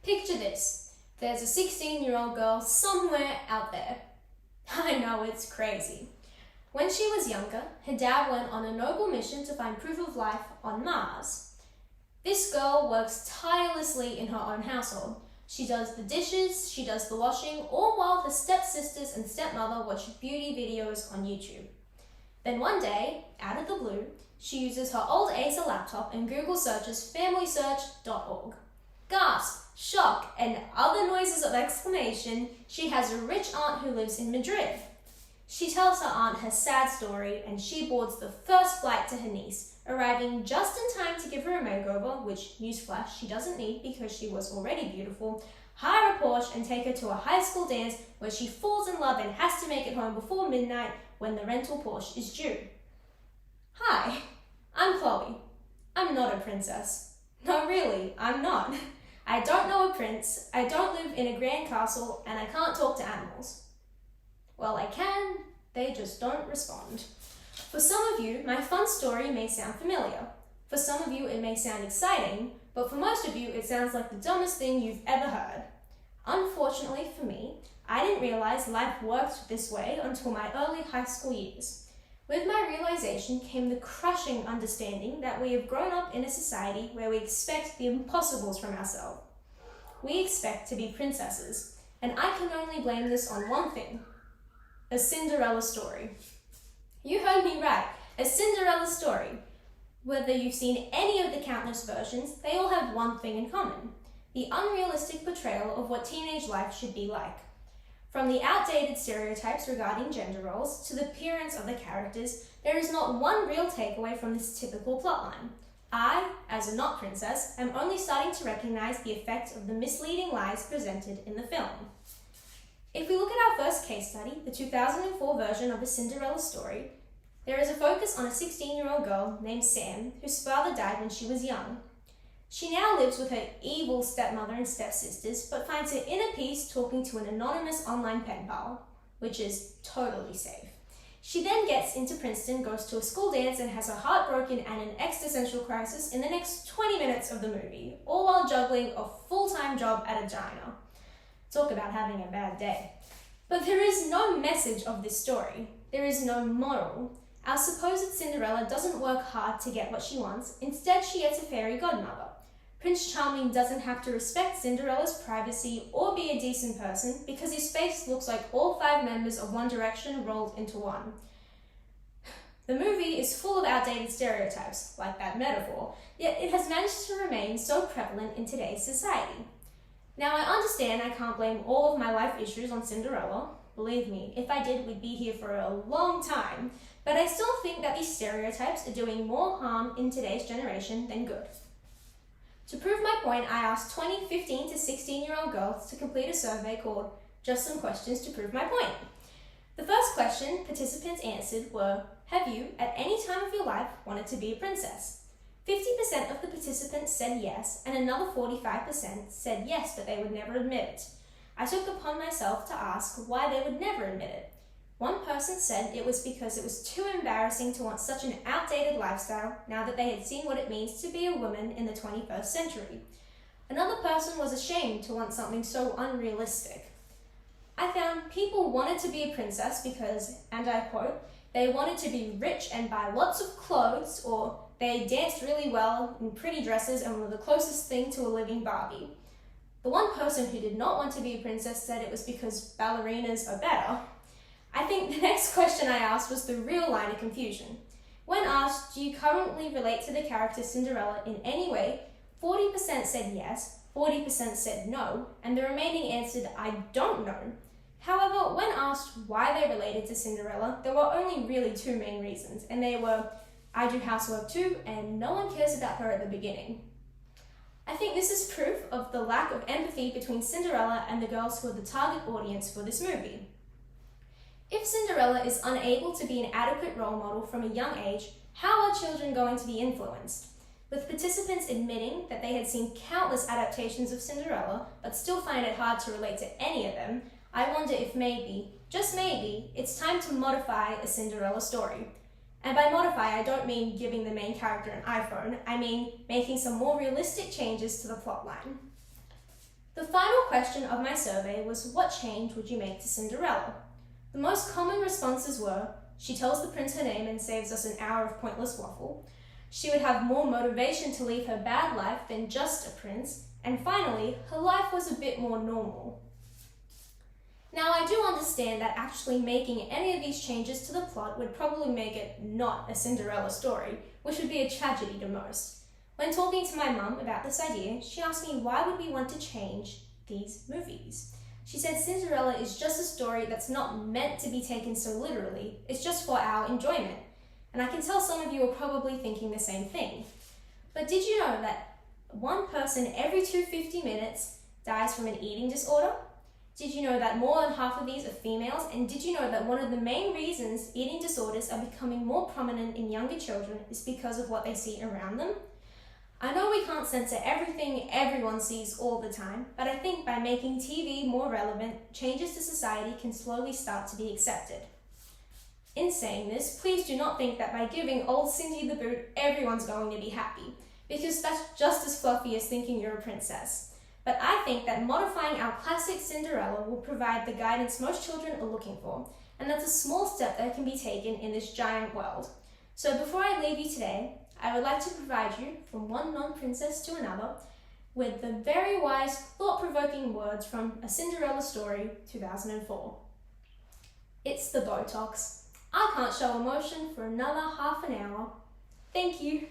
Picture this. There's a 16-year-old girl somewhere out there. I know, it's crazy. When she was younger, her dad went on a noble mission to find proof of life on Mars. This girl works tirelessly in her own household. She does the dishes, she does the washing, all while her stepsisters and stepmother watch beauty videos on YouTube. Then one day, out of the blue, she uses her old Acer laptop and Google searches familysearch.org. Gasp, shock, and other noises of exclamation, she has a rich aunt who lives in Madrid. She tells her aunt her sad story and she boards the first flight to her niece, arriving just in time to give her a makeover, which, newsflash, she doesn't need because she was already beautiful, hire a Porsche and take her to a high school dance where she falls in love and has to make it home before midnight when the rental Porsche is due. Hi, I'm Chloe. I'm not a princess. No, really, I'm not. I don't know a prince, I don't live in a grand castle, and I can't talk to animals. Well, I can, they just don't respond. For some of you, my fun story may sound familiar. For some of you, it may sound exciting, but for most of you, it sounds like the dumbest thing you've ever heard. Unfortunately for me, I didn't realize life worked this way until my early high school years. With my realization came the crushing understanding that we have grown up in a society where we expect the impossibles from ourselves. We expect to be princesses, and I can only blame this on one thing: a Cinderella story. You heard me right, a Cinderella story. Whether you've seen any of the countless versions, they all have one thing in common: the unrealistic portrayal of what teenage life should be like. From the outdated stereotypes regarding gender roles to the appearance of the characters, there is not one real takeaway from this typical plotline. I, as a not princess, am only starting to recognize the effect of the misleading lies presented in the film. If we look at our first case study, the 2004 version of a Cinderella story, there is a focus on a 16-year-old girl named Sam whose father died when she was young. She now lives with her evil stepmother and stepsisters, but finds her inner peace talking to an anonymous online pen pal, which is totally safe. She then gets into Princeton, goes to a school dance, and has her heart broken and an existential crisis in the next 20 minutes of the movie, all while juggling a full-time job at a diner. Talk about having a bad day. But there is no message of this story. There is no moral. Our supposed Cinderella doesn't work hard to get what she wants. Instead, she gets a fairy godmother. Prince Charming doesn't have to respect Cinderella's privacy or be a decent person because his face looks like all 5 members of One Direction rolled into one. The movie is full of outdated stereotypes, like that metaphor, yet it has managed to remain so prevalent in today's society. Now, I understand I can't blame all of my life issues on Cinderella. Believe me, if I did, we'd be here for a long time. But I still think that these stereotypes are doing more harm in today's generation than good. To prove my point, I asked 20 15 to 16-year-old girls to complete a survey called Just Some Questions to Prove My Point. The first question participants answered were, have you, at any time of your life, wanted to be a princess? 50% of the participants said yes, and another 45% said yes, but they would never admit it. I took upon myself to ask why they would never admit it. One person said it was because it was too embarrassing to want such an outdated lifestyle now that they had seen what it means to be a woman in the 21st century. Another person was ashamed to want something so unrealistic. I found people wanted to be a princess because, and I quote, they wanted to be rich and buy lots of clothes, or they danced really well in pretty dresses and were the closest thing to a living Barbie. The one person who did not want to be a princess said it was because ballerinas are better. I think the next question I asked was the real line of confusion. When asked, do you currently relate to the character Cinderella in any way, 40% said yes, 40% said no, and the remaining answered, I don't know. However, when asked why they related to Cinderella, there were only really 2 main reasons, and they were, I do housework too, and no one cares about her at the beginning. I think this is proof of the lack of empathy between Cinderella and the girls who are the target audience for this movie. If Cinderella is unable to be an adequate role model from a young age, how are children going to be influenced? With participants admitting that they had seen countless adaptations of Cinderella, but still find it hard to relate to any of them, I wonder if maybe, just maybe, it's time to modify a Cinderella story. And by modify, I don't mean giving the main character an iPhone, I mean making some more realistic changes to the plotline. The final question of my survey was, what change would you make to Cinderella? The most common responses were, she tells the prince her name and saves us an hour of pointless waffle. She would have more motivation to leave her bad life than just a prince. And finally, her life was a bit more normal. Now, I do understand that actually making any of these changes to the plot would probably make it not a Cinderella story, which would be a tragedy to most. When talking to my mum about this idea, she asked me why would we want to change these movies. She said Cinderella is just a story that's not meant to be taken so literally, it's just for our enjoyment. And I can tell some of you are probably thinking the same thing. But did you know that one person every 250 minutes dies from an eating disorder? Did you know that more than half of these are females? And did you know that one of the main reasons eating disorders are becoming more prominent in younger children is because of what they see around them? I know we can't censor everything everyone sees all the time, but I think by making TV more relevant, changes to society can slowly start to be accepted. In saying this, please do not think that by giving old Cindy the boot, everyone's going to be happy, because that's just as fluffy as thinking you're a princess. But I think that modifying our classic Cinderella will provide the guidance most children are looking for, and that's a small step that can be taken in this giant world. So before I leave you today, I would like to provide you, from one non-princess to another, with the very wise, thought-provoking words from A Cinderella Story, 2004. It's the Botox. I can't show emotion for another half an hour. Thank you.